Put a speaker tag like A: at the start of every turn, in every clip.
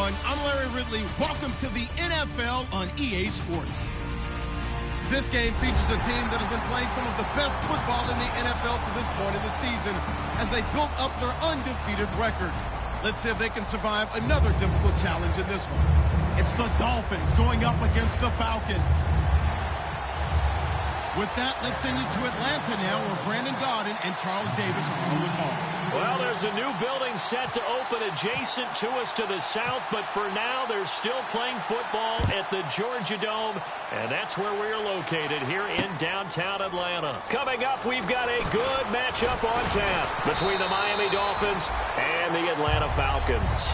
A: everyone. I'm Larry Ridley. Welcome to the NFL on EA Sports. This game features a team that has been playing some of the best football in the NFL to this point in the season as they built up their undefeated record. Let's see if they can survive another difficult challenge in this one. It's the Dolphins going up against the Falcons. With that, let's send you to Atlanta now, where Brandon Gaudin and Charles Davis are on the call.
B: Well, there's a new building set to open adjacent to us to the south, but for now, they're still playing football at the Georgia Dome, and that's where we're located here in downtown Atlanta. Coming up, we've got a good matchup on tap between the Miami Dolphins and the Atlanta Falcons.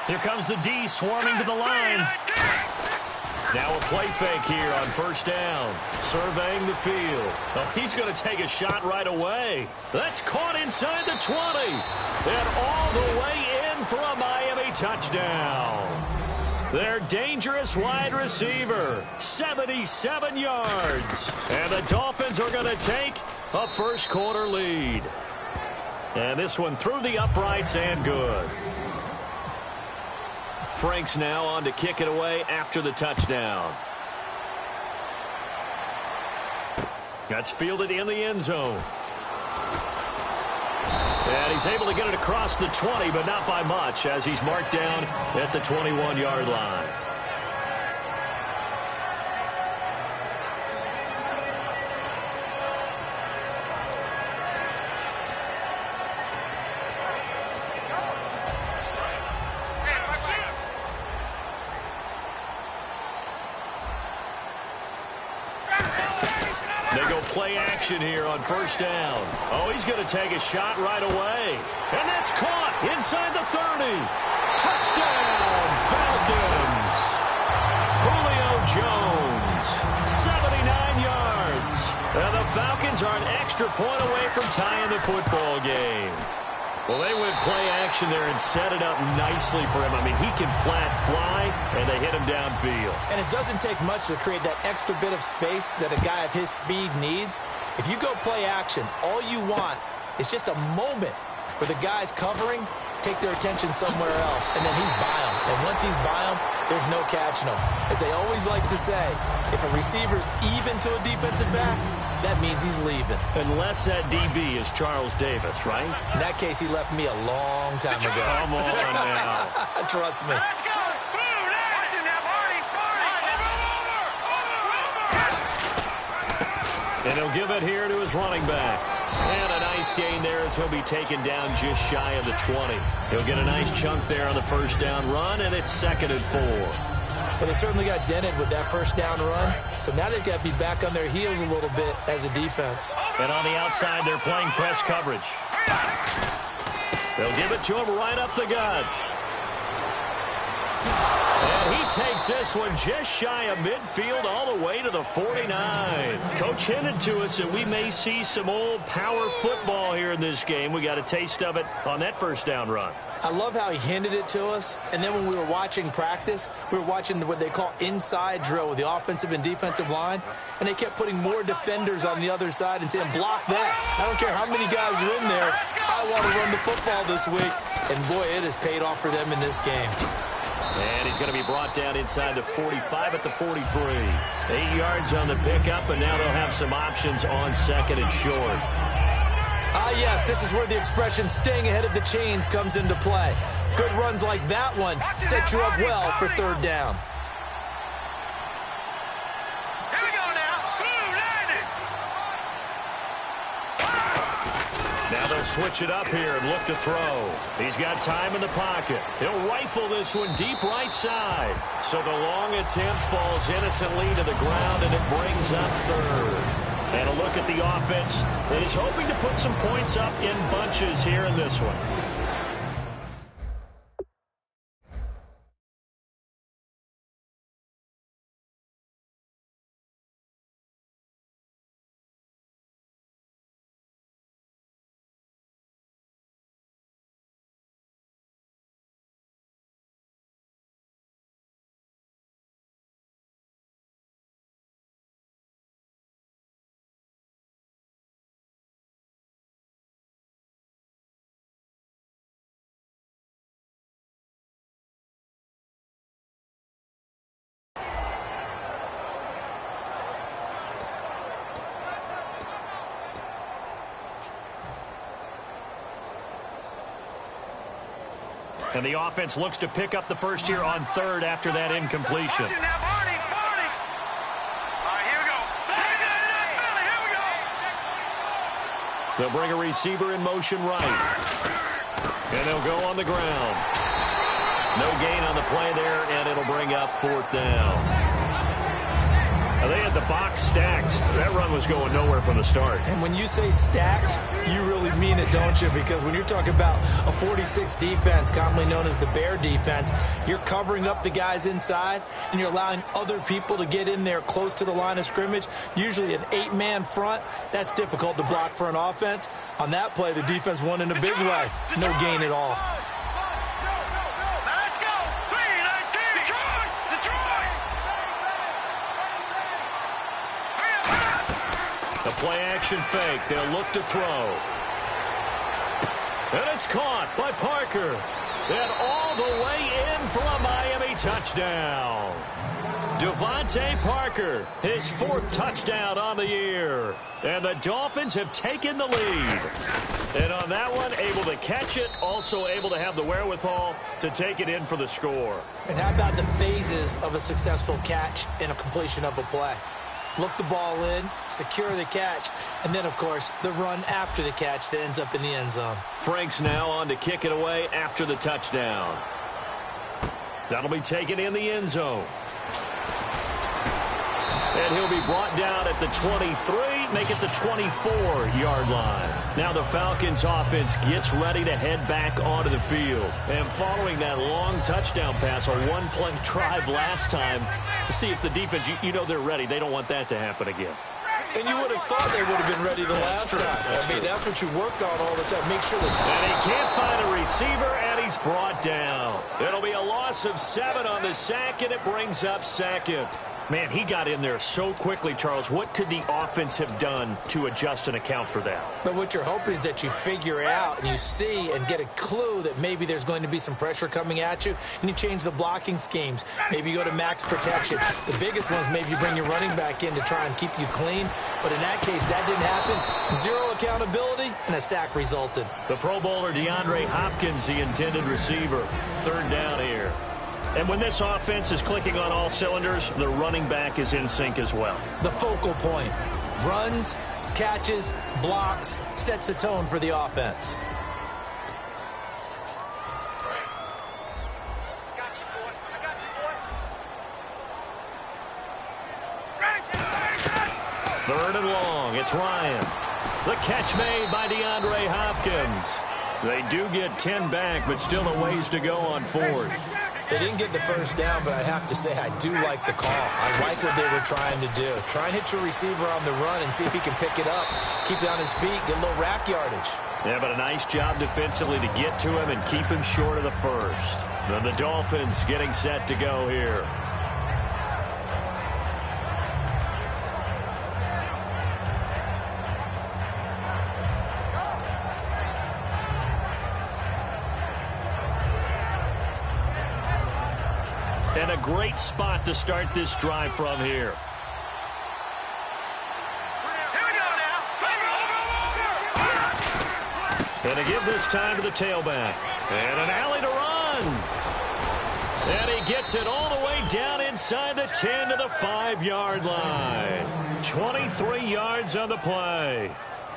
B: Here comes the D swarming to the line. Now a play fake here on first down. Surveying the field. Oh, he's going to take a shot right away. That's caught inside the 20. And all the way in for a Miami touchdown. Their dangerous wide receiver. 77 yards. And the Dolphins are going to take a first quarter lead. And this one through the uprights and good. Franks now on to kick it away after the touchdown. That's fielded in the end zone. And he's able to get it across the 20, but not by much, as he's marked down at the 21-yard line. Play action here on first down. Oh, he's going to take a shot right away. And that's caught inside the 30. Touchdown, Falcons. Julio Jones, 79 yards. And the Falcons are an extra point away from tying the football game. Well, they went play action there and set it up nicely for him. I mean, he can flat fly, and they hit him downfield.
C: And it doesn't take much to create that extra bit of space that a guy of his speed needs. If you go play action, all you want is just a moment where the guy's covering, take their attention somewhere else, and then he's by him. And once he's by him, there's no catching him. As they always like to say, if a receiver's even to a defensive back, that means he's leaving.
B: Unless that DB is Charles Davis, right?
C: In that case, he left me a long time ago.
B: Come on now.
C: Trust me.
B: And he'll give it here to his running back. And a nice gain there as he'll be taken down just shy of the 20. He'll get a nice chunk there on the first down run, and it's 2nd and 4.
C: Well, they certainly got dented with that first down run. So now they've got to be back on their heels a little bit as a defense.
B: And on the outside, they're playing press coverage. They'll give it to him right up the gut. And he takes this one just shy of midfield all the way to the 49. Coach hinted to us that we may see some old power football here in this game. We got a taste of it on that first down run.
C: I love how he hinted it to us, and then when we were watching practice, we were watching what they call inside drill with the offensive and defensive line, and they kept putting more defenders on the other side and saying, block that. I don't care how many guys are in there. I want to run the football this week. And, boy, it has paid off for them in this game.
B: And he's going to be brought down inside the 45 at the 43. 8 yards on the pickup, and now they'll have some options on 2nd and short.
C: Ah, yes, this is where the expression staying ahead of the chains comes into play. Good runs like that one set you up well for 3rd down.
D: Here we go now.
B: Now they'll switch it up here and look to throw. He's got time in the pocket. He'll rifle this one deep right side. So the long attempt falls innocently to the ground, and it brings up 3rd. And a look at the offense that is hoping to put some points up in bunches here in this one. And the offense looks to pick up the first here on third after that incompletion.
D: Now, Barney. All right, here we go. Here we go.
B: They'll bring a receiver in motion right. And they'll go on the ground. No gain on the play there, and it'll bring up fourth down. Now, they had the box stacked. That run was going nowhere from the start.
C: And when you say stacked, you really mean it, don't you? Because when you're talking about a 46 defense, commonly known as the Bear defense, you're covering up the guys inside, and you're allowing other people to get in there close to the line of scrimmage. Usually an 8-man front, that's difficult to block for an offense. On that play, the defense won in a big way. No gain at all.
D: Let's go. 3-19. Detroit.
B: The play-action fake. They'll look to throw. And it's caught by Parker. And all the way in for a Miami touchdown. Devontae Parker, his fourth touchdown on the year. And the Dolphins have taken the lead. And on that one, able to catch it, also able to have the wherewithal to take it in for the score.
C: And how about the phases of a successful catch and a completion of a play? Look the ball in, secure the catch, and then, of course, the run after the catch that ends up in the end zone.
B: Franks now on to kick it away after the touchdown. That'll be taken in the end zone. And he'll be brought down at the 23, make it the 24-yard line. Now the Falcons offense gets ready to head back onto the field. And following that long touchdown pass, a one-play drive last time, to see if the defense, you know they're ready. They don't want that to happen again.
C: And you would have thought they would have been ready the last time. That's what you work on all the time. Make sure that...
B: And he can't find a receiver, and he's brought down. It'll be a loss of 7 on the sack, and it brings up second. Man, he got in there so quickly, Charles. What could the offense have done to adjust and account for that?
C: But what you're hoping is that you figure out and you see and get a clue that maybe there's going to be some pressure coming at you, and you change the blocking schemes. Maybe you go to max protection. The biggest one is maybe you bring your running back in to try and keep you clean. But in that case, that didn't happen. Zero accountability, and a sack resulted.
B: The Pro Bowler DeAndre Hopkins, the intended receiver. Third down here. And when this offense is clicking on all cylinders, the running back is in sync as well.
C: The focal point. Runs, catches, blocks, sets the tone for the offense.
B: Third and long. It's Ryan. The catch made by DeAndre Hopkins. They do get 10 back, but still a ways to go on fourth.
C: They didn't get the first down, but I have to say I do like the call. I like what they were trying to do. Try and hit your receiver on the run and see if he can pick it up, keep it on his feet, get a little rack yardage.
B: Yeah, but a nice job defensively to get to him and keep him short of the first. Then the Dolphins getting set to go here. And a great spot to start this drive from here. And to give this time to the tailback. And an alley to run. And he gets it all the way down inside the 10 to the 5-yard line. 23 yards on the play.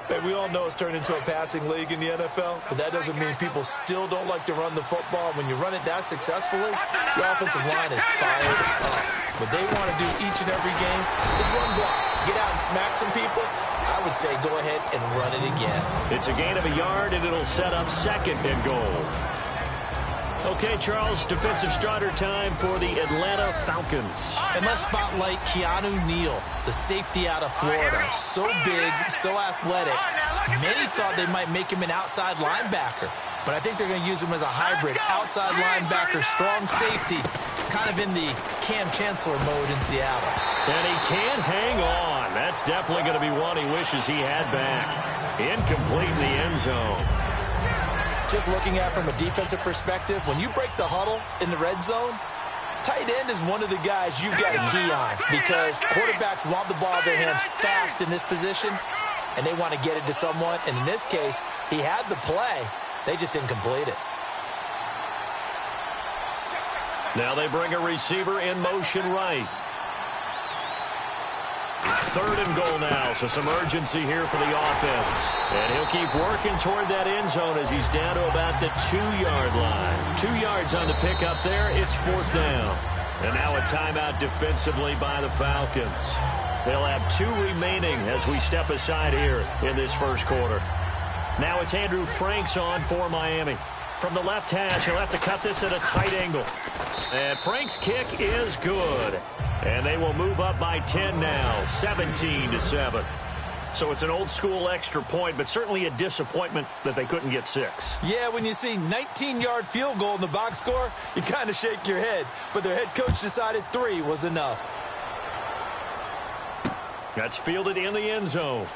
C: Hey, we all know it's turned into a passing league in the NFL, but that doesn't mean people still don't like to run the football. When you run it that successfully, the offensive line is fired up. What they want to do each and every game is run block. Get out and smack some people. I would say go ahead and run it again.
B: It's a gain of a yard, and it'll set up second and goal. Okay, Charles, defensive starter time for the Atlanta Falcons.
C: And let's spotlight Keanu Neal, the safety out of Florida. So big, so athletic. Many thought they might make him an outside linebacker, but I think they're going to use him as a hybrid. Outside linebacker, strong safety, kind of in the Cam Chancellor mode in Seattle.
B: And he can't hang on. That's definitely going to be one he wishes he had back. Incomplete in the end zone.
C: Just looking at it from a defensive perspective, when you break the huddle in the red zone, tight end is one of the guys you've got to key on because quarterbacks want the ball in their hands fast in this position, and they want to get it to someone. And in this case, he had the play. They just didn't complete it.
B: Now they bring a receiver in motion right. 3rd and goal now, so some urgency here for the offense. And he'll keep working toward that end zone as he's down to about the 2-yard line. 2 yards on the pickup there. It's 4th down. And now a timeout defensively by the Falcons. They'll have 2 remaining as we step aside here in this first quarter. Now it's Andrew Franks on for Miami. From the left hash, he'll have to cut this at a tight angle. And Frank's kick is good. And they will move up by 10 now, 17-7. So it's an old-school extra point, but certainly a disappointment that they couldn't get 6.
C: Yeah, when you see 19-yard field goal in the box score, you kind of shake your head. But their head coach decided 3 was enough.
B: That's fielded in the end zone.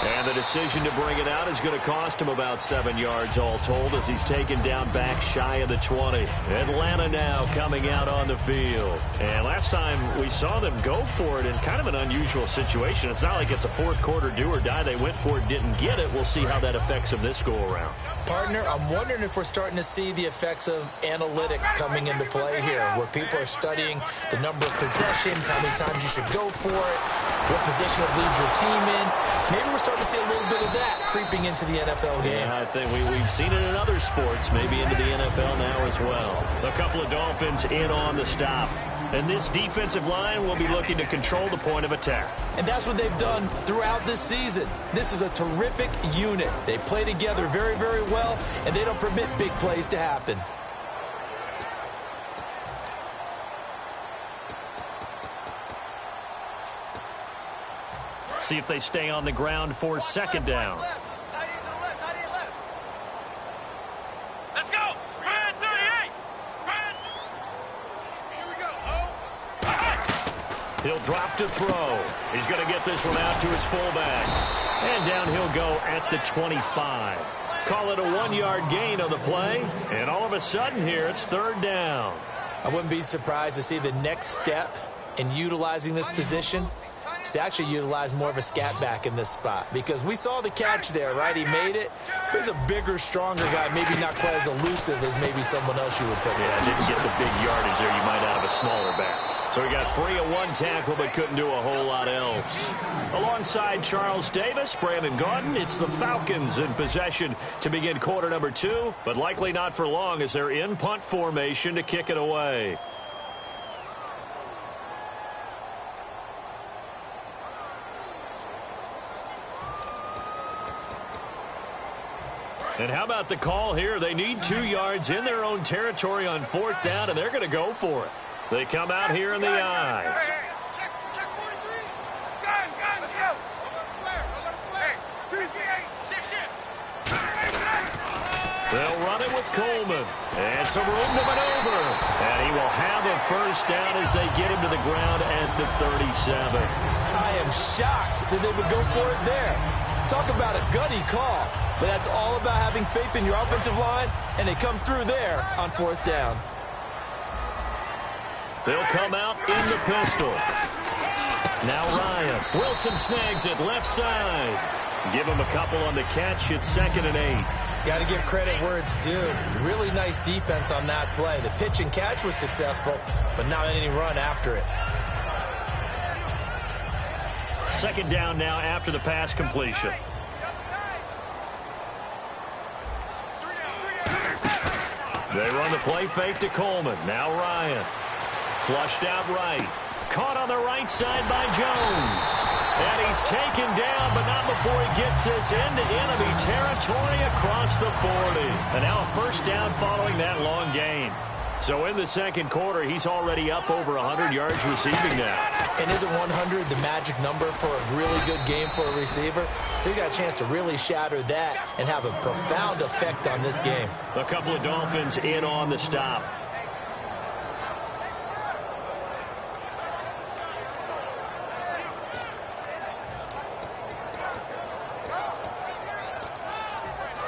B: And the decision to bring it out is going to cost him about 7 yards all told as he's taken down back shy of the 20. Atlanta now coming out on the field. And last time we saw them go for it in kind of an unusual situation. It's not like it's a fourth quarter do or die. They went for it, didn't get it. We'll see how that affects them this go-around.
C: Partner, I'm wondering if we're starting to see the effects of analytics coming into play here, where people are studying the number of possessions, how many times you should go for it, what position it leads your team in. Maybe we're starting to see a little bit of that creeping into the NFL game.
B: Yeah, I think we've seen it in other sports, maybe into the NFL now as well. A couple of Dolphins in on the stop. And this defensive line will be looking to control the point of attack.
C: And that's what they've done throughout this season. This is a terrific unit. They play together very, very well, and they don't permit big plays to happen.
B: See if they stay on the ground for 2nd down.
D: Let's go. Red 38. Red. Here we go.
B: He'll drop to throw. He's going to get this one out to his fullback. And down he'll go at the 25. Call it a 1-yard gain on the play. And all of a sudden here, it's 3rd down.
C: I wouldn't be surprised to see the next step in utilizing this position is to actually utilize more of a scat back in this spot, because we saw the catch there, right? He made it. He's a bigger, stronger guy, maybe not quite as elusive as maybe someone else you would put there.
B: Yeah, didn't get the big yardage there you might out of a smaller back. So he got free of 1 tackle but couldn't do a whole lot else. Alongside Charles Davis, Brandon Gaudin, it's the Falcons in possession to begin quarter number 2, but likely not for long as they're in punt formation to kick it away. And how about the call here? They need 2 yards in their own territory on 4th down, and they're going to go for it. They come out here in the I.
D: Check 43. Gun. Let's go.
B: They'll run it with Coleman. And some room to maneuver. And he will have a 1st down as they get him to the ground at the 37.
C: I am shocked that they would go for it there. Talk about a gutty call. But that's all about having faith in your offensive line, and they come through there on 4th down.
B: They'll come out in the pistol. Now Ryan. Wilson snags it left side. Give him a couple on the catch. It's 2nd and 8.
C: Got to give credit where it's due. Really nice defense on that play. The pitch and catch was successful, but not any run after it.
B: 2nd down now after the pass completion. They run the play fake to Coleman. Now Ryan. Flushed out right. Caught on the right side by Jones. And he's taken down, but not before he gets this into enemy territory across the 40. And now a 1st down following that long gain. So in the 2nd quarter, he's already up over 100 yards receiving now.
C: And isn't 100 the magic number for a really good game for a receiver? So he got a chance to really shatter that and have a profound effect on this game.
B: A couple of Dolphins in on the stop.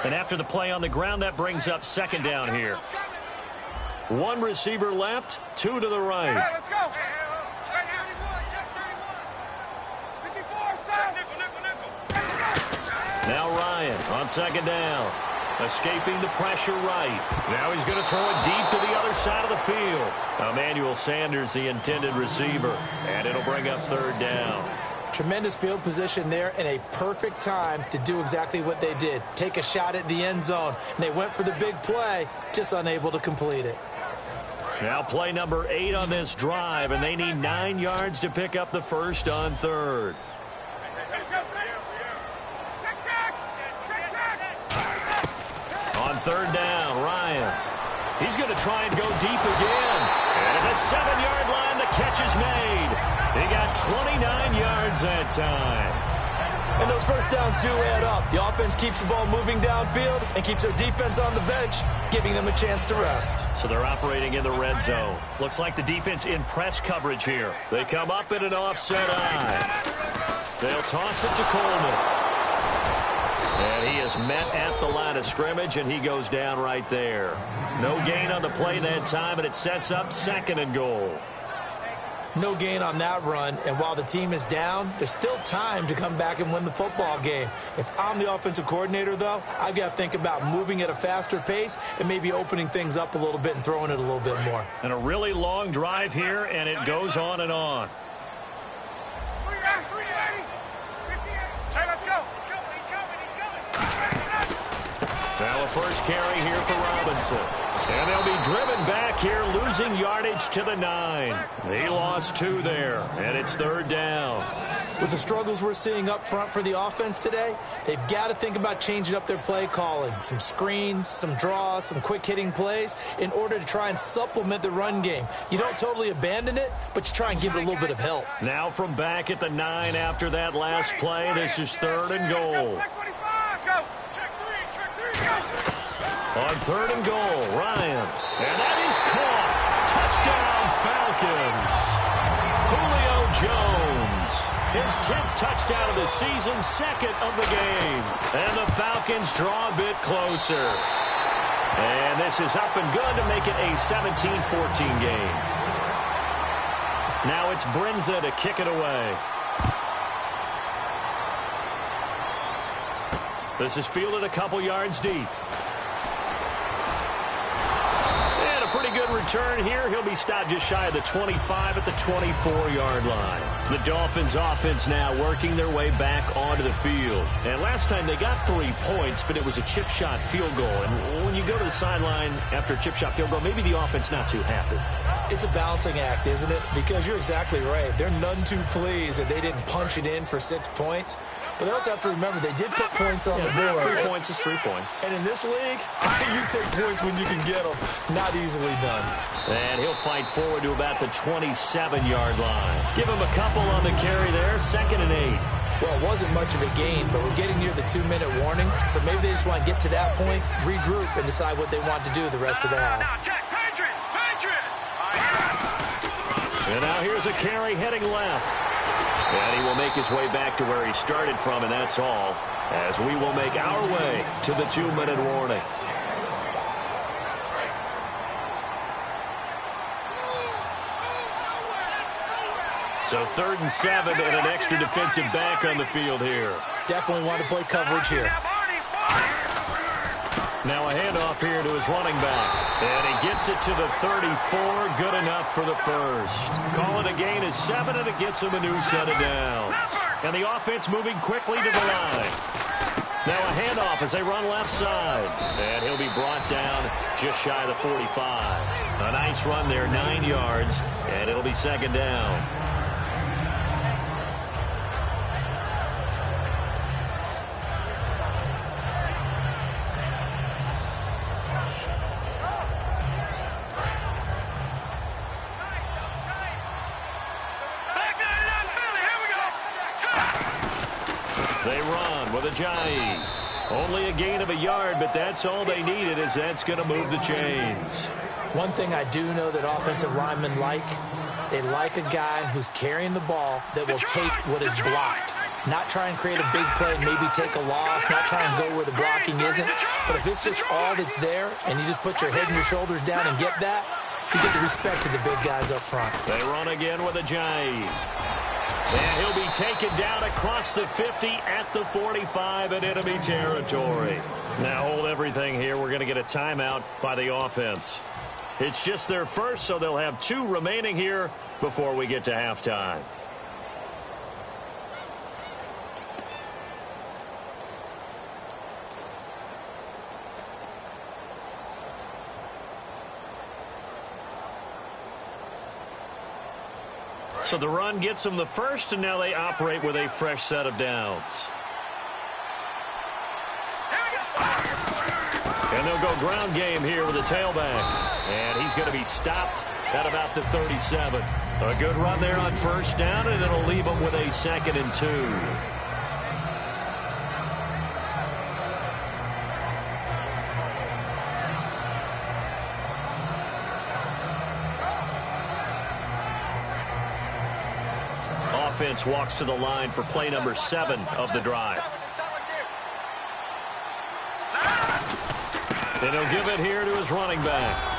B: And after the play on the ground, that brings up 2nd down here. 1 receiver left, 2 to the right.
D: Hey, let's go. Check 31. 54, son.
B: Now Ryan on 2nd down. Escaping the pressure right. Now he's going to throw it deep to the other side of the field. Emmanuel Sanders, the intended receiver. And it'll bring up third down.
C: Tremendous field position there and a perfect time to do exactly what they did. Take a shot at the end zone. And they went for the big play, just unable to complete it.
B: Now play number 8 on this drive, and they need 9 yards to pick up the first on third. On third down, Ryan. He's going to try and go deep again. And at the 7-yard line, the catch is made. He got 29 yards that time.
C: And those first downs do add up. The offense keeps the ball moving downfield and keeps their defense on the bench, giving them a chance to rest.
B: So they're operating in the red zone. Looks like the defense in press coverage here. They come up in an offset eye. They'll toss it to Coleman. And he is met at the line of scrimmage, and he goes down right there. No gain on the play that time, and it sets up 2nd and goal.
C: No gain on that run, and while the team is down, there's still time to come back and win the football game. If I'm the offensive coordinator, though, I've got to think about moving at a faster pace and maybe opening things up a little bit and throwing it a little bit more.
B: And a really long drive here, and it goes on and on. Now a first carry here for Robinson. And they'll be driven back here, losing yardage to the 9. He lost 2 there, and it's third down.
C: With the struggles we're seeing up front for the offense today, they've got to think about changing up their play calling. Some screens, some draws, some quick-hitting plays in order to try and supplement the run game. You don't totally abandon it, but you try and give it a little bit of help.
B: Now from back at the 9 after that last play, this is 3rd and goal. On 3rd and goal, Ryan. And that is caught. Touchdown, Falcons. Julio Jones. His 10th touchdown of the season, 2nd of the game. And the Falcons draw a bit closer. And this is up and good to make it a 17-14 game. Now it's Brinza to kick it away. This is fielded a couple yards deep. Pretty good return here. He'll be stopped just shy of the 25 at the 24-yard line. The Dolphins offense now working their way back onto the field. And last time they got 3 points, but it was a chip shot field goal. And when you go to the sideline after a chip shot field goal, maybe the offense not too happy.
C: It's a balancing act, isn't it? Because you're exactly right. They're none too pleased that they didn't punch it in for 6 points. But they also have to remember they did put points on the board.
B: 3 points is 3 points.
C: And in this league, you take points when you can get them. Not easily done.
B: And he'll fight forward to about the 27-yard line. Give him a couple on the carry there. 2nd and 8.
C: Well, it wasn't much of a gain, but we're getting near the 2-minute warning. So maybe they just want to get to that point, regroup, and decide what they want to do the rest of the half.
B: And now here's a carry heading left. And he will make his way back to where he started from, and that's all, as we will make our way to the 2-minute warning. So 3rd and 7 and an extra defensive back on the field here.
C: Definitely want to play coverage here.
B: Now a handoff here to his running back. And he gets it to the 34. Good enough for the first. Call it a gain of 7, and it gets him a new set of downs. And the offense moving quickly to the line. Now a handoff as they run left side. And he'll be brought down just shy of the 45. A nice run there, 9 yards. And it'll be 2nd down. They run with Ajayi. Only a gain of a yard, but that's all they needed, as that's going to move the chains.
C: One thing I do know that offensive linemen like, they like a guy who's carrying the ball that will take what is blocked. Not try and create a big play, maybe take a loss, not try and go where the blocking isn't. But if it's just all that's there, and you just put your head and your shoulders down and get that, you get the respect of the big guys up front.
B: They run again with Ajayi. And he'll be taken down across the 50 at the 45 in enemy territory. Now hold everything here. We're going to get a timeout by the offense. It's just their first, so they'll have 2 remaining here before we get to halftime. So the run gets them the first, and now they operate with a fresh set of downs. And they'll go ground game here with a tailback. And he's going to be stopped at about the 37. A good run there on first down, and it'll leave them with a 2nd and 2. Offense walks to the line for play number 7 of the drive. And he'll give it here to his running back.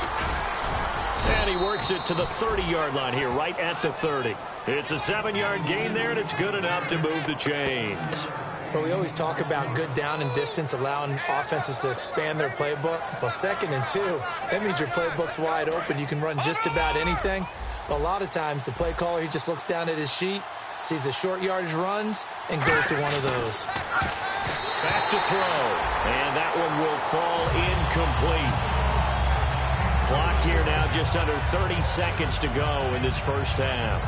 B: And he works it to the 30-yard line here, right at the 30. It's a 7-yard gain there, and it's good enough to move the chains.
C: But we always talk about good down and distance, allowing offenses to expand their playbook. Well, 2nd and 2, that means your playbook's wide open. You can run just about anything. But a lot of times, the play caller, he just looks down at his sheet, sees the short yardage runs, and goes to one of those.
B: Back to throw. And that one will fall incomplete. Clock here now just under 30 seconds to go in this first half.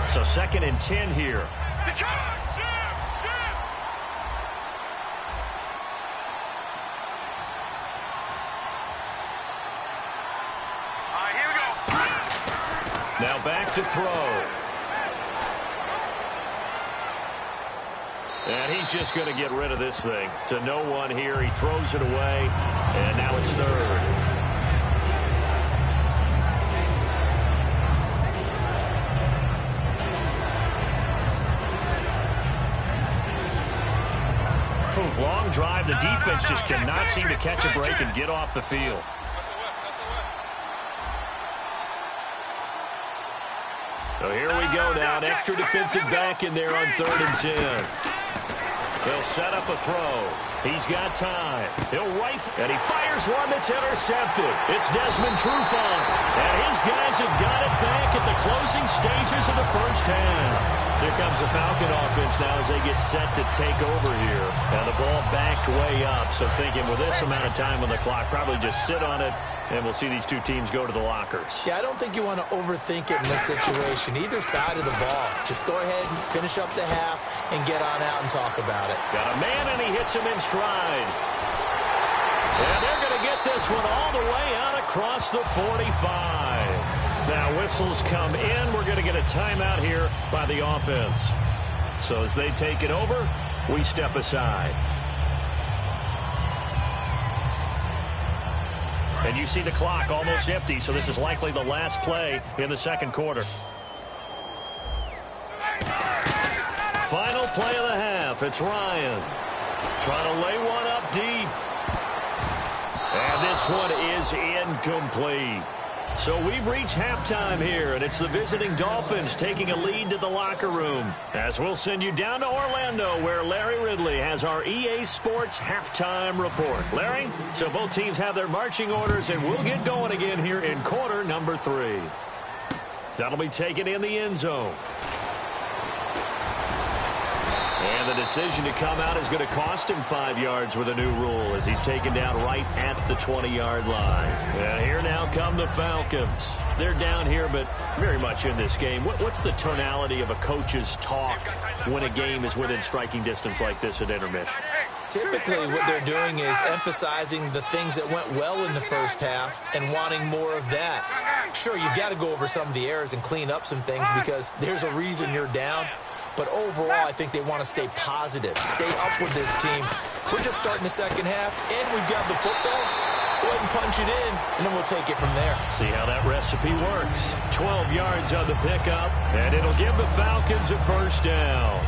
B: So 2nd and 10 here. Now back to throw. And he's just going to get rid of this thing. To no one here. He throws it away. And now it's 3rd. Long drive. The defense just cannot seem to catch a break and get off the field. So here we go now. An extra defensive back in there on 3rd and 10. They'll set up a throw. He's got time. He'll rifle, and he fires one that's intercepted. It's Desmond Trufant, and his guys have got it back at the closing stages of the first half. Here comes the Falcon offense now as they get set to take over here. And the ball backed way up, so thinking with this amount of time on the clock, probably just sit on it, and we'll see these 2 teams go to the lockers.
C: Yeah, I don't think you want to overthink it in this situation. Either side of the ball. Just go ahead and finish up the half and get on out and talk about it.
B: Got a man, and he hits him in stride. And they're going to get this one all the way out across the 45. Now whistles come in. We're going to get a timeout here by the offense. So as they take it over, we step aside. And you see the clock almost empty, so this is likely the last play in the second quarter. Final play of the half. It's Ryan trying to lay one up deep. And this one is incomplete. So we've reached halftime here, and it's the visiting Dolphins taking a lead to the locker room. As we'll send you down to Orlando, where Larry Ridley has our EA Sports halftime report. Larry, so both teams have their marching orders, and we'll get going again here in quarter number 3. That'll be taken in the end zone. And the decision to come out is going to cost him 5 yards with a new rule as he's taken down right at the 20-yard line. And here now come the Falcons. They're down here, but very much in this game. What's the tonality of a coach's talk when a game is within striking distance like this at intermission?
C: Typically, what they're doing is emphasizing the things that went well in the first half and wanting more of that. Sure, you've got to go over some of the errors and clean up some things because there's a reason you're down. But overall, I think they want to stay positive, stay up with this team. We're just starting the second half, and we've got the football. Let's go ahead and punch it in, and then we'll take it from there.
B: See how that recipe works. 12 yards on the pickup, and it'll give the Falcons a first down.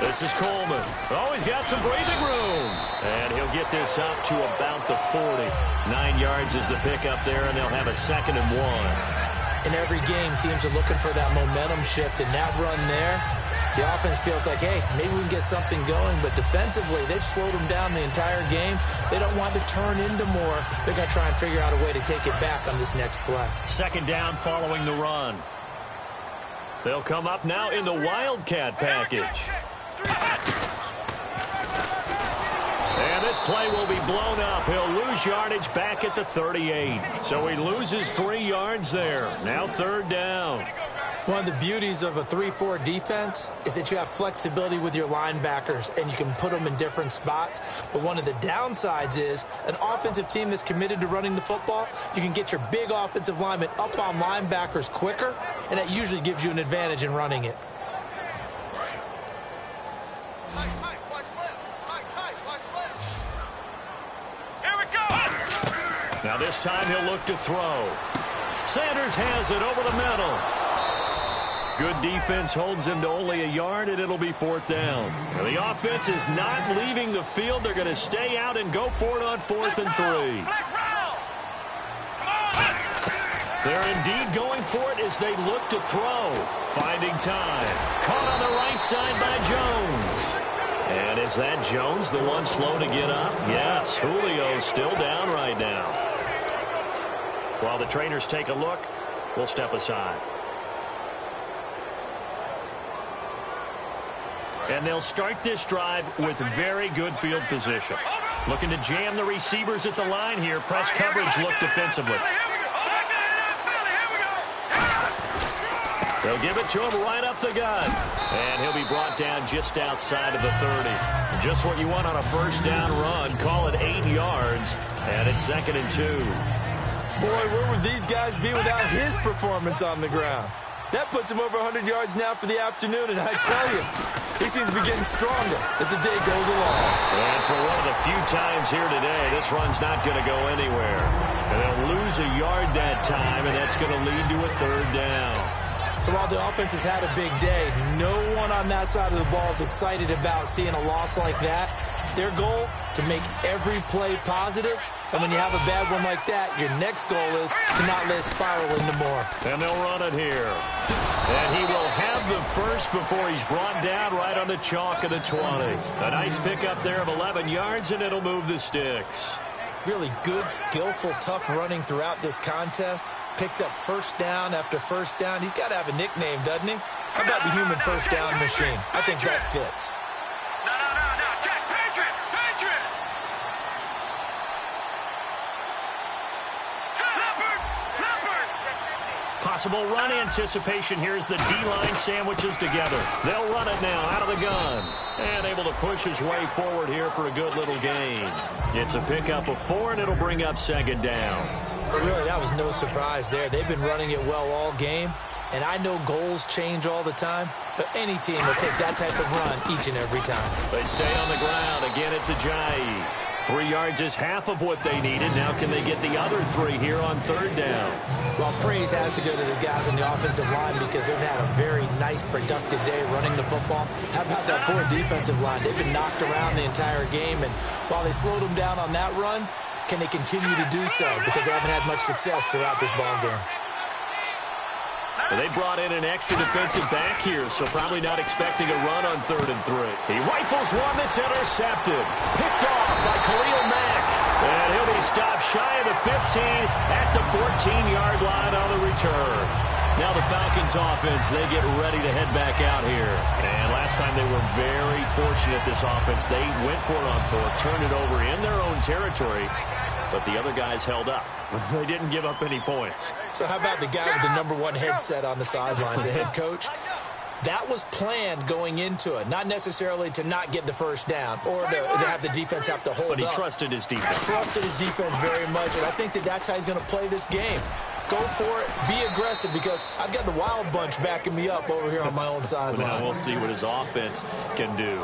B: This is Coleman. Oh, he's got some breathing room. And he'll get this up to about the 40. 9 yards is the pickup there, and they'll have a 2nd and 1.
C: In every game, teams are looking for that momentum shift, and that run there, the offense feels like, hey, maybe we can get something going. But defensively, they've slowed them down the entire game. They don't want to turn into more. They're going to try and figure out a way to take it back on this next play.
B: 2nd down following the run. They'll come up now in the Wildcat package. And this play will be blown up. He'll lose yardage back at the 38. So he loses 3 yards there. Now 3rd down.
C: One of the beauties of a 3-4 defense is that you have flexibility with your linebackers, and you can put them in different spots. But one of the downsides is an offensive team that's committed to running the football, you can get your big offensive linemen up on linebackers quicker, and that usually gives you an advantage in running it.
B: Now this time he'll look to throw. Sanders has it over the middle. Good defense holds him to only a yard, and it'll be 4th down. Now the offense is not leaving the field. They're going to stay out and go for it on 4th and 3. They're indeed going for it as they look to throw. Finding time. Caught on the right side by Jones. And is that Jones, the one slow to get up? Yes, Julio's still down right now. While the trainers take a look, we'll step aside. And they'll start this drive with very good field position. Looking to jam the receivers at the line here. Press coverage look defensively. They'll give it to him right up the gut. And he'll be brought down just outside of the 30. Just what you want on a 1st down run. Call it 8 yards. And it's 2nd and 2.
C: Boy, where would these guys be without his performance on the ground? That puts him over 100 yards now for the afternoon, and I tell you, he seems to be getting stronger as the day goes along.
B: And for one of the few times here today, this run's not going to go anywhere. And they'll lose a yard that time, and that's going to lead to a 3rd down.
C: So while the offense has had a big day, no one on that side of the ball is excited about seeing a loss like that. Their goal, to make every play positive. And when you have a bad one like that, your next goal is to not let it spiral into more.
B: And they'll run it here. And he will have the first before he's brought down right on the chalk of the 20. A nice pickup there of 11 yards, and it'll move the sticks.
C: Really good, skillful, tough running throughout this contest. Picked up 1st down after 1st down. He's got to have a nickname, doesn't he? How about the human 1st down machine? I think that fits.
B: Possible run anticipation here as the D-line sandwiches together. They'll run it now out of the gun. And able to push his way forward here for a good little gain. It's a pickup of 4, and it'll bring up 2nd down.
C: But really, that was no surprise there. They've been running it well all game. And I know goals change all the time, but any team will take that type of run each and every time.
B: They stay on the ground. Again, it's Ajayi. 3 yards is half of what they needed. Now can they get the other 3 here on 3rd down?
C: Well, praise has to go to the guys on the offensive line because they've had a very nice, productive day running the football. How about that poor defensive line? They've been knocked around the entire game, and while they slowed them down on that run, can they continue to do so? Because they haven't had much success throughout this ball game.
B: They brought in an extra defensive back here, so probably not expecting a run on 3rd and 3. He rifles one that's intercepted. Picked off by Khalil Mack. And he'll be stopped shy of the 15 at the 14-yard line on the return. Now the Falcons offense, they get ready to head back out here. And last time they were very fortunate, this offense. They went for it on 4th, turned it over in their own territory. But the other guys held up. They didn't give up any points.
C: So how about the guy with the #1 headset on the sidelines, the head coach? That was planned going into it, not necessarily to not get the 1st down or to have the defense have to hold up.
B: But he trusted his defense.
C: Trusted his defense very much, and I think that that's how he's going to play this game. Go for it, be aggressive, because I've got the Wild Bunch backing me up over here on my own sideline.
B: Now we'll see what his offense can do.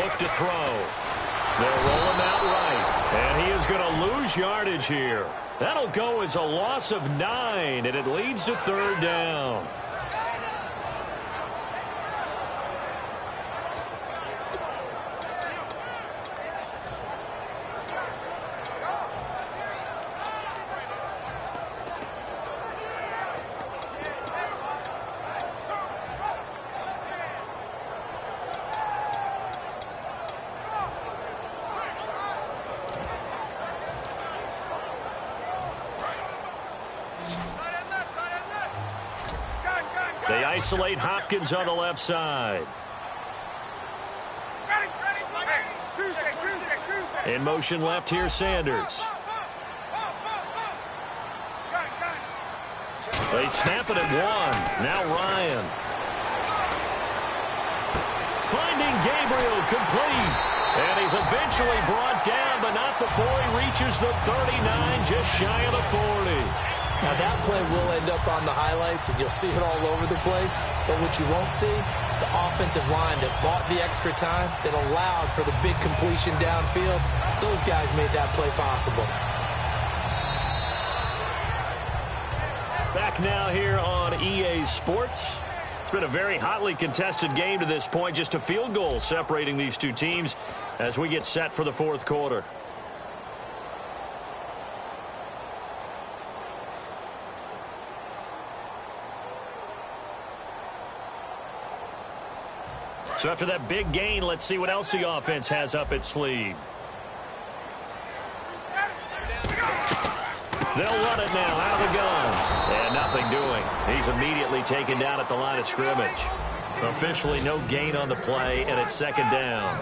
B: look to throw. They'll roll him out right, and he is going to lose yardage here. That'll go as a loss of 9, and it leads to third down. They isolate Hopkins on the left side. In motion left here, Sanders. They snap it at 1. Now Ryan. Finding Gabriel complete. And he's eventually brought down, but not before he reaches the 39, just shy of the 40.
C: Now, that play will end up on the highlights, and you'll see it all over the place. But what you won't see, the offensive line that bought the extra time, that allowed for the big completion downfield, those guys made that play possible.
B: Back now here on EA Sports. It's been a very hotly contested game to this point. Just a field goal separating these two teams as we get set for the fourth quarter. So after that big gain, let's see what else the offense has up its sleeve. They'll run it now out of the gun. And nothing doing. He's immediately taken down at the line of scrimmage. Officially no gain on the play, and it's second down.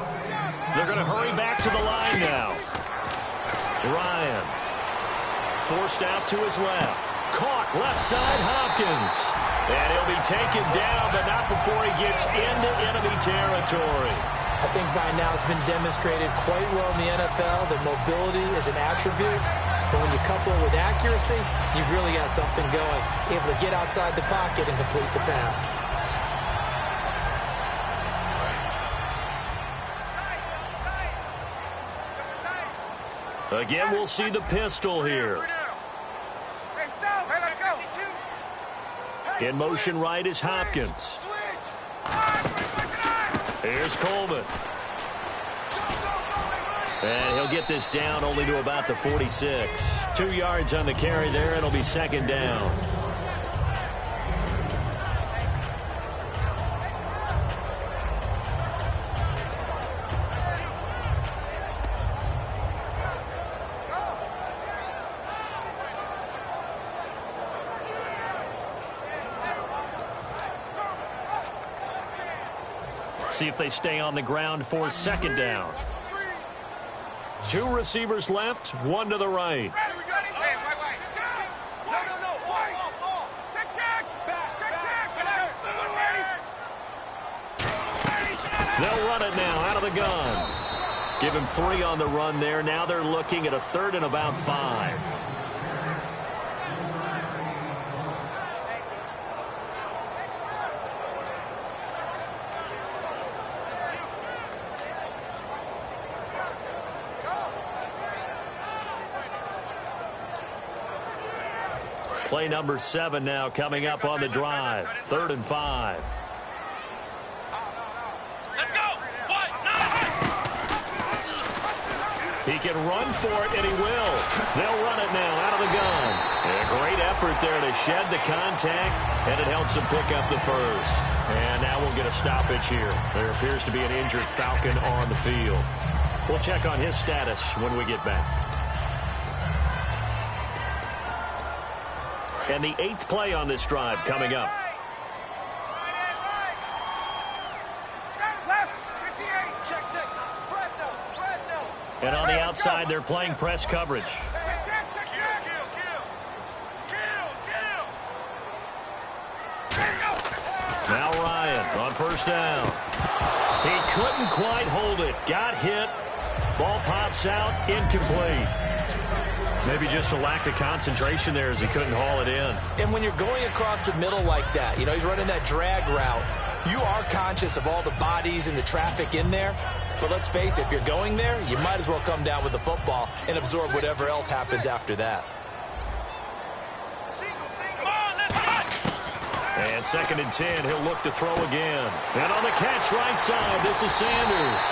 B: They're going to hurry back to the line now. Ryan. Forced out to his left. Caught left side, Hopkins. And he'll be taken down, but not before he gets into enemy territory.
C: I think by now it's been demonstrated quite well in the NFL that mobility is an attribute. But when you couple it with accuracy, you've really got something going. Able to get outside the pocket and complete the pass.
B: Again, we'll see the pistol here. In motion right is Hopkins. Here's Coleman. And he'll get this down only to about the 46. 2 yards on the carry there. It'll be second down. See if they stay on the ground for second down. 2 receivers left, 1 to the right. They'll run it now out of the gun. Give him 3 on the run there. Now they're looking at a 3rd and about 5. Play number 7 now coming up on the drive. 3rd and 5.
D: Let's go.
B: He can run for it, and he will. They'll run it now out of the gun. And a great effort there to shed the contact, and it helps him pick up the first. And now we'll get a stoppage here. There appears to be an injured Falcon on the field. We'll check on his status when we get back. And the 8th play on this drive coming up. And on the outside, they're playing press coverage. Now Ryan on first down. He couldn't quite hold it. Got hit. Ball pops out. Incomplete. Maybe just a lack of concentration there as he couldn't haul it in.
C: And when you're going across the middle like that, you know, he's running that drag route, you are conscious of all the bodies and the traffic in there. But let's face it, if you're going there, you might as well come down with the football and absorb whatever else happens after that.
B: And 2nd and 10, he'll look to throw again. And on the catch right side, this is Sanders.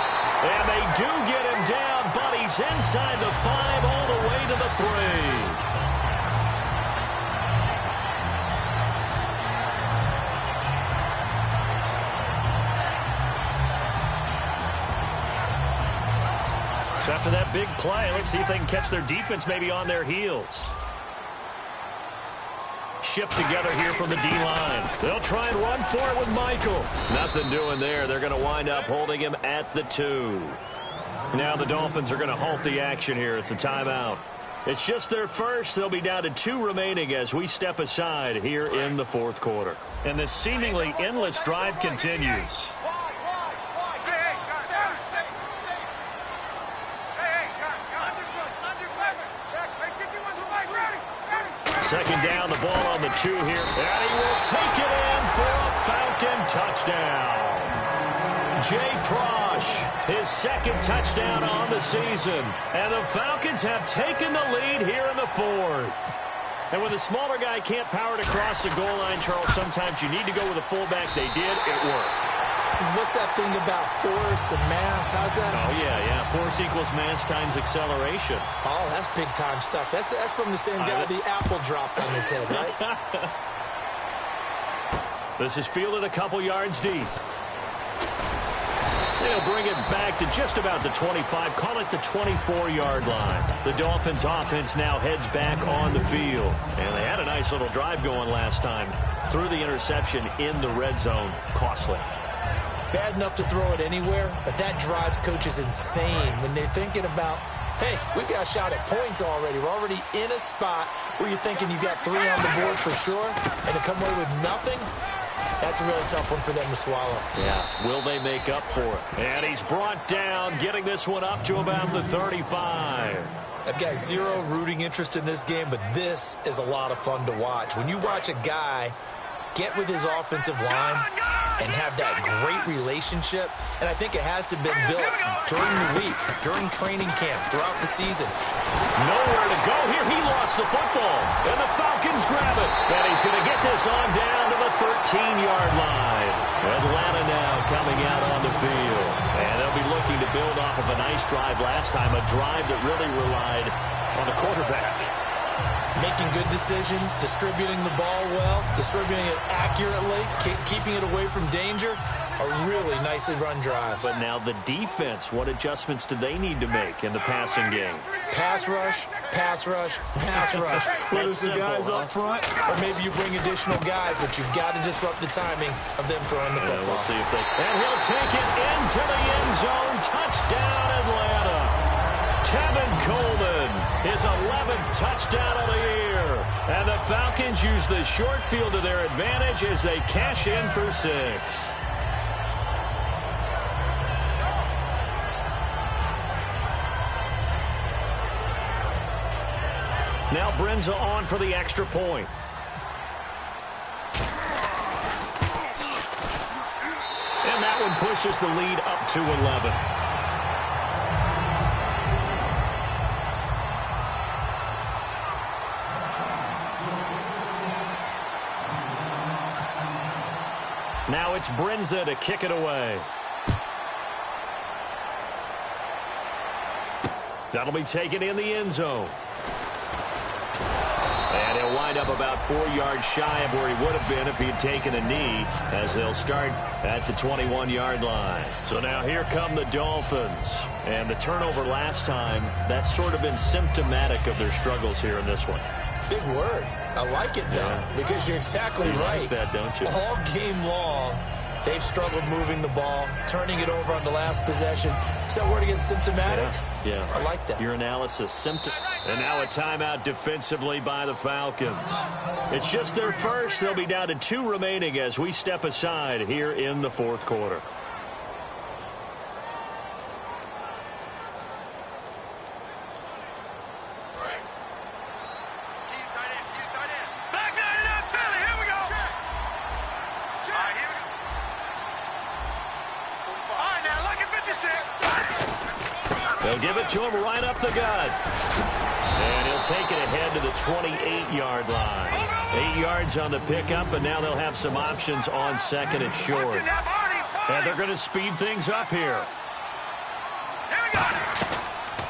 B: And they do get him down, but he's inside the 5 all the way to the 3. So after that big play, let's see if they can catch their defense maybe on their heels. Shift together here from the D-line. They'll try and run for it with Michael. Nothing doing there. They're going to wind up holding him at the 2. Now the Dolphins are going to halt the action here. It's a timeout. It's just their first. They'll be down to 2 remaining as we step aside here in the 4th quarter. And this seemingly endless drive continues. Second down, the ball on the 2 here. And he will take it in for a Falcon touchdown. Jay Prosch, his 2nd touchdown on the season. And the Falcons have taken the lead here in the 4th. And when the smaller guy can't power it across the goal line, Charles, sometimes you need to go with a fullback. They did. It worked.
C: What's that thing about force and mass? How's that?
B: Oh, yeah. Force equals mass times acceleration.
C: Oh, that's big-time stuff. That's from the same guy the apple dropped on his head, right?
B: This is fielded a couple yards deep. They'll bring it back to just about the 25. Call it the 24-yard line. The Dolphins' offense now heads back on the field. And they had a nice little drive going last time. Threw the interception in the red zone. Costly.
C: Bad enough to throw it anywhere, but that drives coaches insane when they're thinking about, hey, we got a shot at points already. We're already in a spot where you're thinking you got 3 on the board for sure, and to come away with nothing, that's a really tough one for them to swallow.
B: Yeah. Will they make up for it? And he's brought down, getting this one up to about the 35.
C: I've got zero rooting interest in this game, but this is a lot of fun to watch. When you watch a guy get with his offensive line and have that great relationship, and I think it has to have been built during the week, during training camp, throughout the season.
B: Nowhere to go here. He lost the football, and the Falcons grab it. And he's going to get this on down to the 13-yard line. Atlanta now coming out on the field. And they'll be looking to build off of a nice drive last time, a drive that really relied on the quarterback.
C: Making good decisions, distributing the ball well, distributing it accurately, keeping it away from danger. A really nicely run drive.
B: But now the defense, what adjustments do they need to make in the passing game?
C: Pass rush, pass rush, pass rush. Whether it's the guys up front, or maybe you bring additional guys, but you've got to disrupt the timing of them throwing the football.
B: We'll see if they... And he'll take it into the end zone. Touchdown, Atlanta. Tevin Coleman, his 11th touchdown of the year. And the Falcons use the short field to their advantage as they cash in for 6. Now Brenza on for the extra point. And that one pushes the lead up to 11. Now it's Brenza to kick it away. That'll be taken in the end zone. And he'll wind up about 4 yards shy of where he would have been if he had taken a knee, as they'll start at the 21-yard line. So now here come the Dolphins. And the turnover last time, that's sort of been symptomatic of their struggles here in this one.
C: Big word. I like it, though, because you're exactly right.
B: Like that, don't you?
C: All game long, they've struggled moving the ball, turning it over on the last possession. Is that word again, symptomatic?
B: Yeah.
C: I like that.
B: Your analysis, And now a timeout defensively by the Falcons. It's just their first. They'll be down to 2 remaining as we step aside here in the 4th quarter. give it to him right up the gut. And he'll take it ahead to the 28-yard line. 8 yards on the pickup, and now they'll have some options on second and short. And they're going to speed things up here.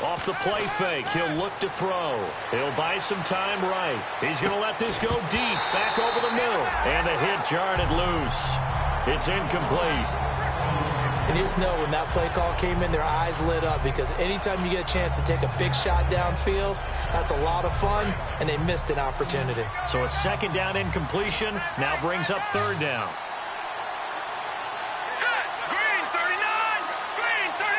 B: Off the play fake, he'll look to throw. He'll buy some time right. He's going to let this go deep, back over the middle. And the hit jarred it loose. It's incomplete.
C: And you just know when that play call came in, their eyes lit up, because anytime you get a chance to take a big shot downfield, that's a lot of fun, and they missed an opportunity.
B: So a second down incompletion now brings up third down.
D: Green 39! Green 39!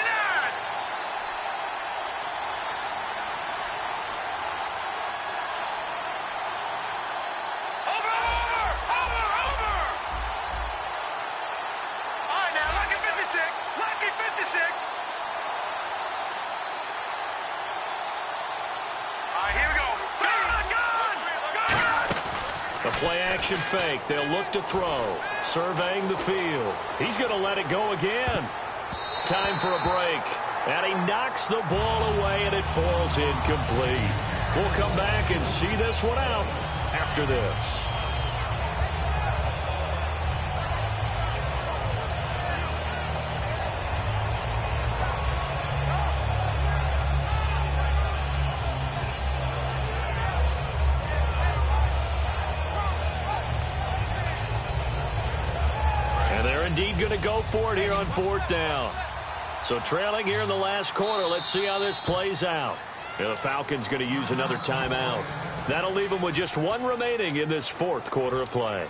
D: Over! All right, now, lucky 56. Lucky 56. All right, here we go.
B: The play-action fake. They'll look to throw. Surveying the field. He's going to let it go again. Time for a break. And he knocks the ball away, and it falls incomplete. We'll come back and see this one out after this. Indeed going to go for it here on fourth down. So trailing here in the last quarter. Let's see how this plays out. And the Falcons going to use another timeout. That'll leave them with just one remaining in this fourth quarter of play.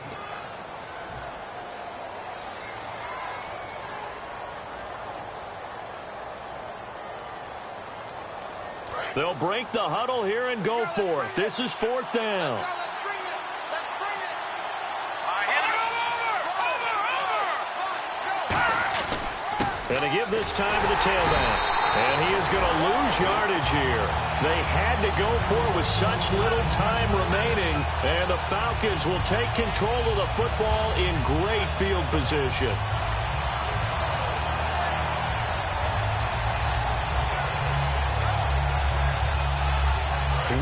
B: They'll break the huddle here and go for it. This is fourth down. And to give this time to the tailback. And he is going to lose yardage here. They had to go for it with such little time remaining. And the Falcons will take control of the football in great field position.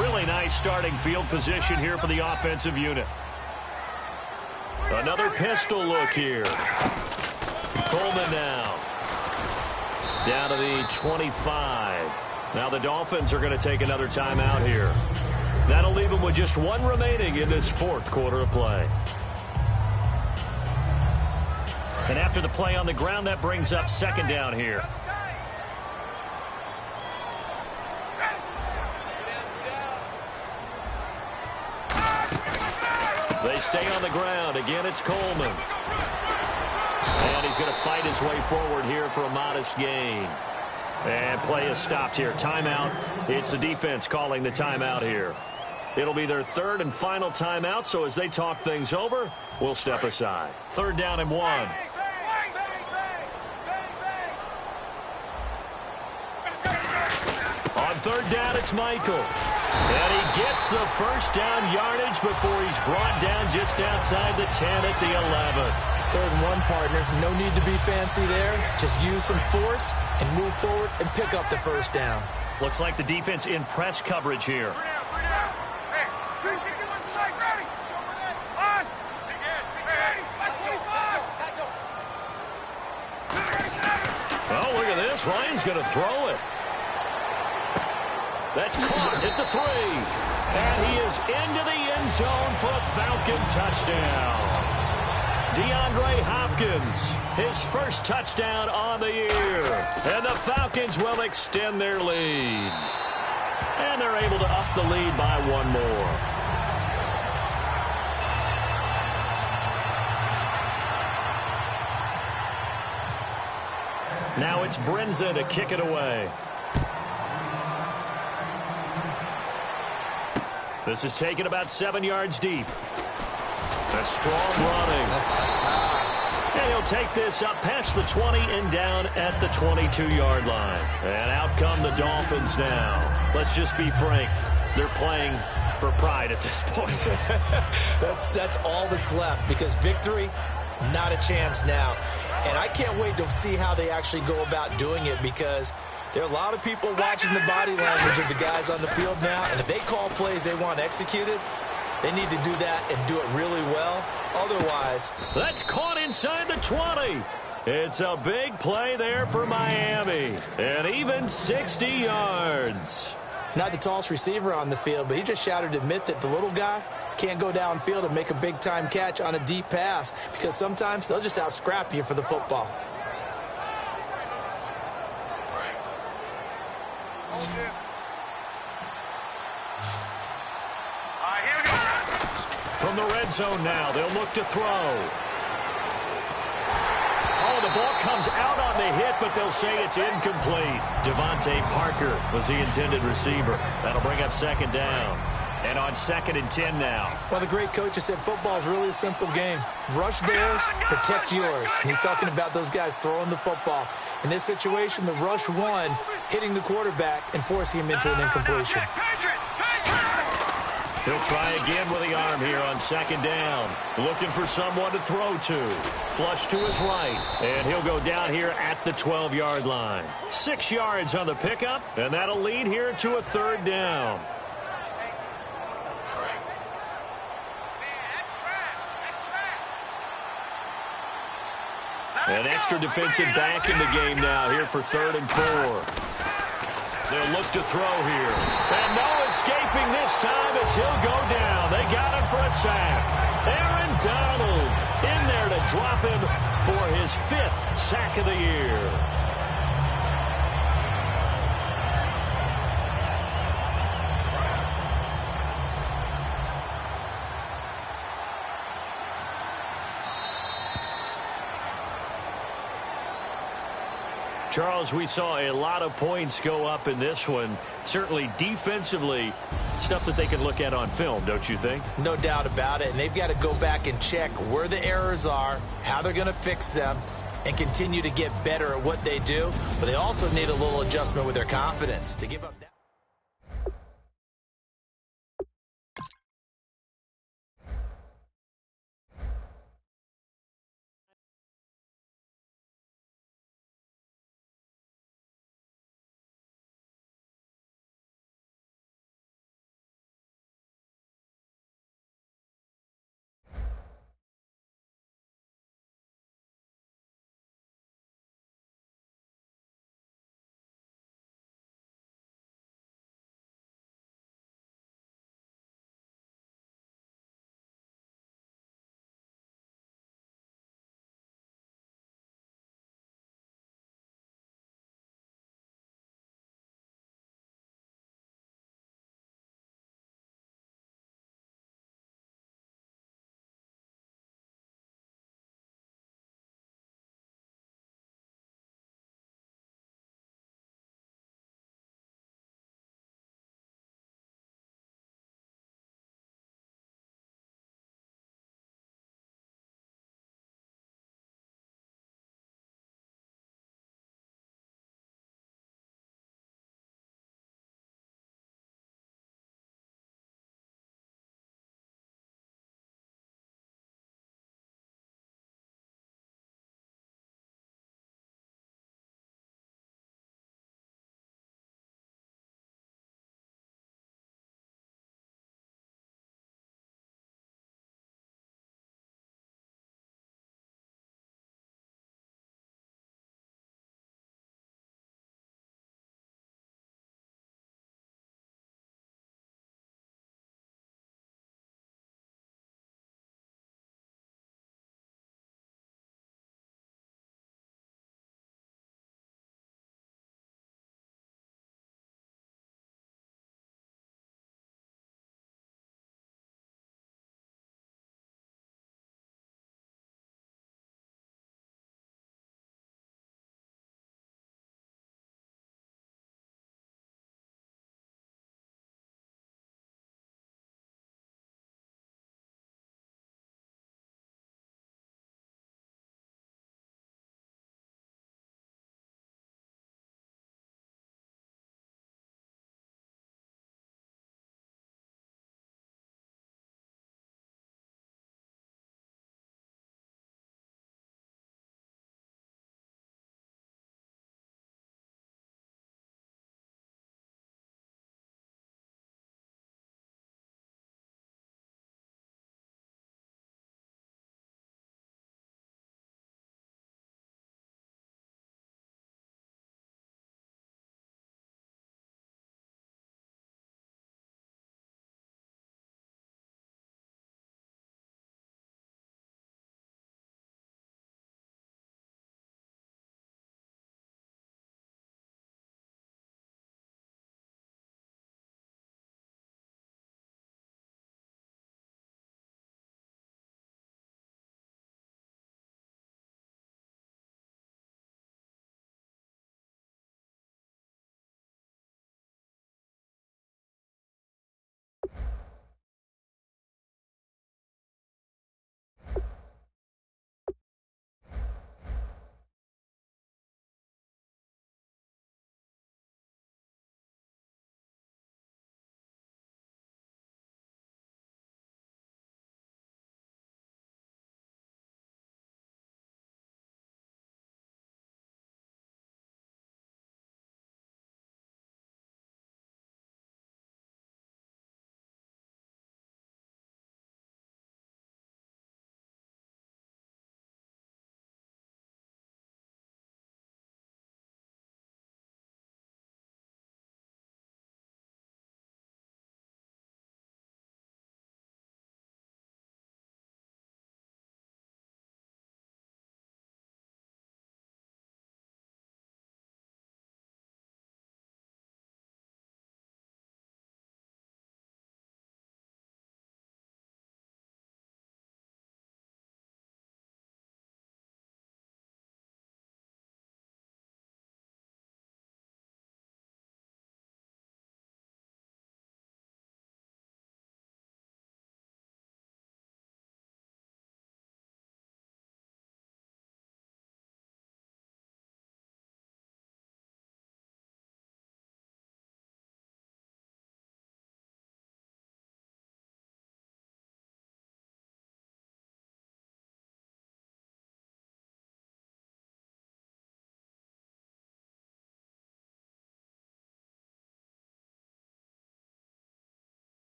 B: Really nice starting field position here for the offensive unit. Another pistol look here. Coleman now. Down to the 25. Now the Dolphins are going to take another timeout here. That'll leave them with just one remaining in this fourth quarter of play. And after the play on the ground, that brings up second down here. They stay on the ground. Again, it's Coleman. And he's going to fight his way forward here for a modest gain. And play is stopped here. Timeout. It's the defense calling the timeout here. It'll be their third and final timeout, so as they talk things over, we'll step aside. Third down and 1. On third down, it's Michael. And he gets the first down yardage before he's brought down just outside the 10 at the 11.
C: Third and 1, partner. No need to be fancy there. Just use some force and move forward and pick up the first down.
B: Looks like the defense in press coverage here. Oh, look at this. Ryan's going to throw it. That's caught at the 3. And he is into the end zone for a Falcon touchdown. DeAndre Hopkins, his first touchdown on the year. And the Falcons will extend their lead. And they're able to up the lead by one more. Now it's Brinza to kick it away. This is taken about 7 yards deep. That's strong running. And he'll take this up past the 20 and down at the 22-yard line. And out come the Dolphins now. Let's just be frank. They're playing for pride at this point.
C: That's all that's left, because victory, not a chance now. And I can't wait to see how they actually go about doing it, because There are a lot of people watching the body language of the guys on the field now, and if they call plays they want executed, they need to do that and do it really well. Otherwise,
B: that's caught inside the 20. It's a big play there for Miami, and even 60 yards.
C: Not the tallest receiver on the field, but he just shouted to admit that the little guy can't go downfield and make a big-time catch on a deep pass because sometimes they'll just out-scrap you for the football.
B: From the red zone now, they'll look to throw. Oh, the ball comes out on the hit, but they'll say it's incomplete. Devontae Parker was the intended receiver. That'll bring up second down. And on 2nd and 10 now.
C: Well, the great coach has said football is really a simple game. Rush theirs, protect yours. And he's talking about those guys throwing the football. In this situation, the rush won, hitting the quarterback and forcing him into an incompletion.
B: He'll try again with the arm here on 2nd down. Looking for someone to throw to. Flush to his right. And he'll go down here at the 12-yard line. 6 yards on the pickup, and that'll lead here to a 3rd down. An extra defensive back in the game now here for 3rd and 4. They'll look to throw here. And no escaping this time as he'll go down. They got him for a sack. Aaron Donald in there to drop him for his 5th sack of the year. Charles, we saw a lot of points go up in this one. Certainly defensively, stuff that they can look at on film, don't you think?
C: No doubt about it. And they've got to go back and check where the errors are, how they're going to fix them, and continue to get better at what they do. But they also need a little adjustment with their confidence to give up that.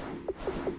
A: it.